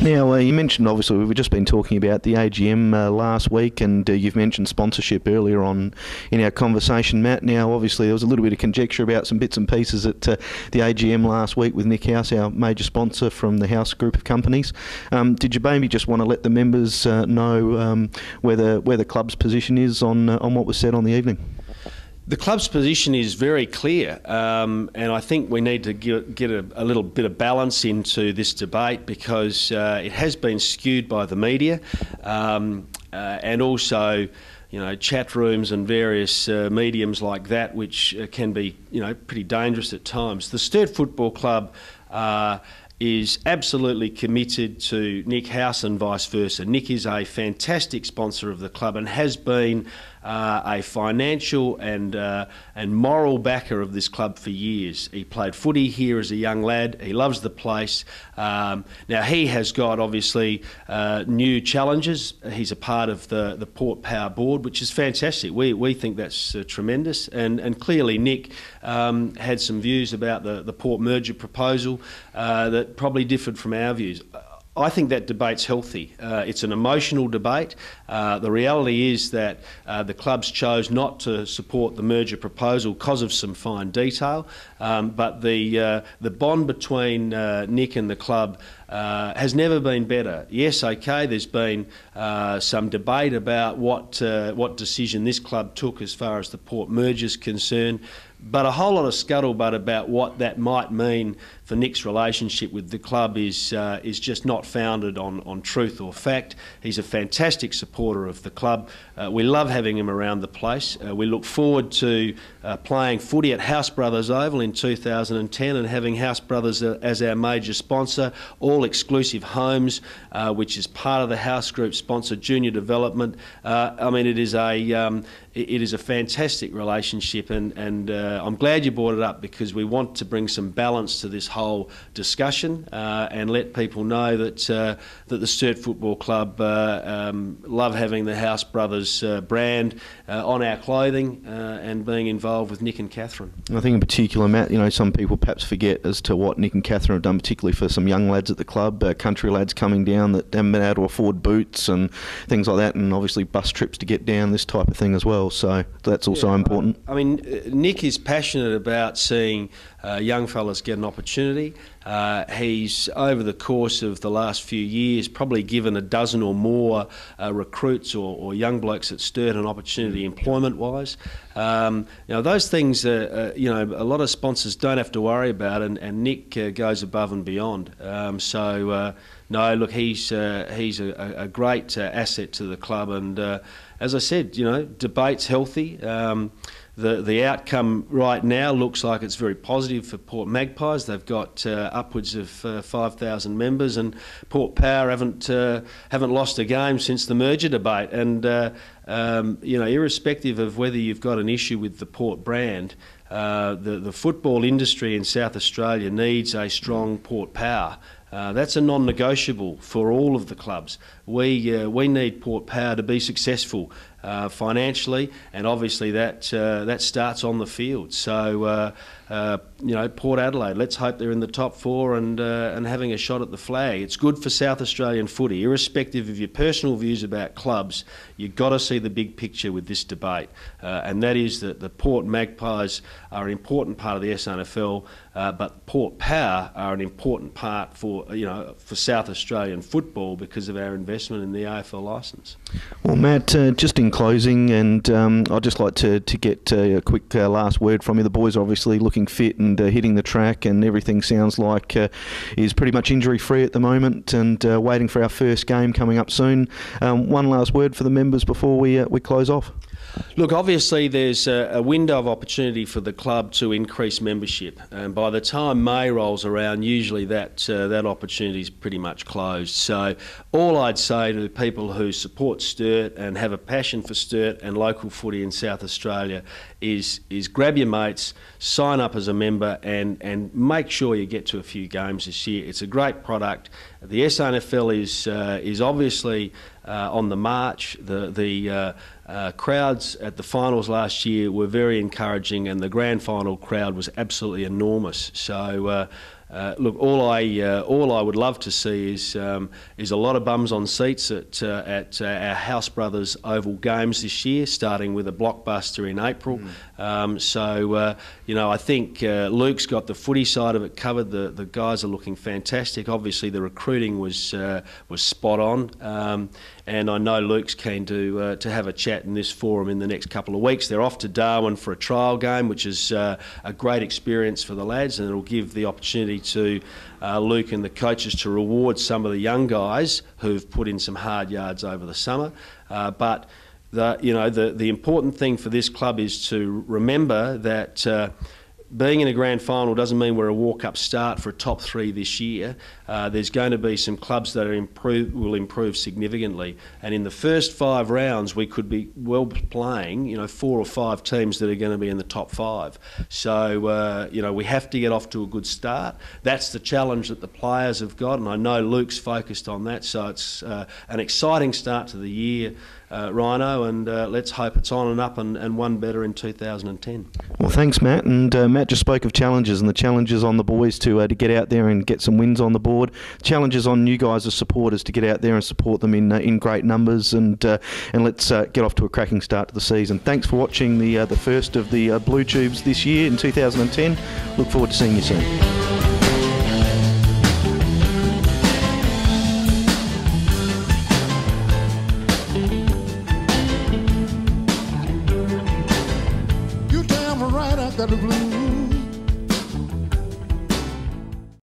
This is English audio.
Now, you mentioned, obviously, we've just been talking about the AGM last week, and you've mentioned sponsorship earlier on in our conversation, Matt. Now, obviously, there was a little bit of conjecture about some bits and pieces at the AGM last week with Nick House, our major sponsor from the House group of companies. Did you maybe just want to let the members know where the club's position is on what was said on the evening? The club's position is very clear, and I think we need to get a little bit of balance into this debate, because it has been skewed by the media, and also, you know, chat rooms and various mediums like that, which can be, you know, pretty dangerous at times. The Sturt Football Club is absolutely committed to Nick House and vice versa. Nick is a fantastic sponsor of the club and has been a financial and moral backer of this club for years. He played footy here as a young lad. He loves the place. Now he has got obviously new challenges. He's a part of the Port Power board, which is fantastic. We think that's tremendous. And clearly Nick had some views about the Port merger proposal that probably differed from our views. I think that debate's healthy. It's an emotional debate. The reality is that the clubs chose not to support the merger proposal because of some fine detail, but the bond between Nick and the club has never been better. Yes, okay, there's been some debate about what decision this club took as far as the Port merger is concerned, but a whole lot of scuttlebutt about what that might mean for Nick's relationship with the club is just not founded on truth or fact. He's a fantastic supporter of the club. We love having him around the place. We look forward to playing footy at House Brothers Oval in 2010 and having House Brothers as our major sponsor, all exclusive homes, which is part of the House Group sponsor, junior development. I mean, it is a fantastic relationship, and I'm glad you brought it up, because we want to bring some balance to this whole discussion and let people know that that the Sturt Football Club love having the House Brothers brand on our clothing and being involved with Nick and Catherine. I think in particular, Matt, you know, some people perhaps forget as to what Nick and Catherine have done, particularly for some young lads at the club, country lads coming down that haven't been able to afford boots and things like that, and obviously bus trips to get down, this type of thing as well. So that's also important. I mean, Nick is passionate about seeing young fellas get an opportunity. He's, over the course of the last few years, probably given a dozen or more recruits or young blokes at Sturt an opportunity employment-wise. You know, those things, you know, a lot of sponsors don't have to worry about, and Nick goes above and beyond. No, look, he's a great asset to the club, and as I said, you know, debate's healthy. The outcome right now looks like it's very positive for Port Magpies. They've got upwards of 5,000 members, and Port Power haven't lost a game since the merger debate. And you know, irrespective of whether you've got an issue with the Port brand, the football industry in South Australia needs a strong Port Power. That's a non-negotiable for all of the clubs. We need Port Power to be successful financially, and obviously that starts on the field. So you know, Port Adelaide, let's hope they're in the top four and having a shot at the flag. It's good for South Australian footy, irrespective of your personal views about clubs. You've got to see the big picture with this debate, and that is that the Port Magpies are an important part of the SANFL, but Port Power are an important part for, you know, for South Australian football because of our investment in the AFL licence. Well, Matt, just in closing, and I'd just like to get a quick last word from you. The boys are obviously looking fit and hitting the track, and everything sounds like is pretty much injury-free at the moment, and waiting for our first game coming up soon. One last word for the members before we close off. Look, obviously there's a window of opportunity for the club to increase membership, and by the time May rolls around, usually that opportunity is pretty much closed. So all I'd say to the people who support Sturt and have a passion for Sturt and local footy in South Australia is grab your mates, sign up as a member, and make sure you get to a few games this year. It's a great product. The SANFL is obviously on the march. The crowds at the finals last year were very encouraging, and the grand final crowd was absolutely enormous. So look, all I would love to see is a lot of bums on seats at our House Brothers Oval Games this year, starting with a blockbuster in April. I think Luke's got the footy side of it covered. The guys are looking fantastic. Obviously, the recruiting was spot on. And I know Luke's keen to have a chat in this forum in the next couple of weeks. They're off to Darwin for a trial game, which is a great experience for the lads, and it'll give the opportunity to Luke and the coaches to reward some of the young guys who've put in some hard yards over the summer. But the important thing for this club is to remember that being in a grand final doesn't mean we're a walk-up start for a top 3 this year. There's going to be some clubs that will improve significantly, and in the first 5 rounds we could be well playing 4 or 5 teams that are going to be in the top 5. So we have to get off to a good start. That's the challenge that the players have got, and I know Luke's focused on that. So it's an exciting start to the year, Rhino, and let's hope it's on and up and one better in 2010. Well, thanks, Matt. And Matt just spoke of challenges, and the challenges on the boys to get out there and get some wins on the board. Challenges on you guys as supporters to get out there and support them in great numbers, and let's get off to a cracking start to the season. Thanks for watching the first of the Blue Tubes this year in 2010. Look forward to seeing you soon.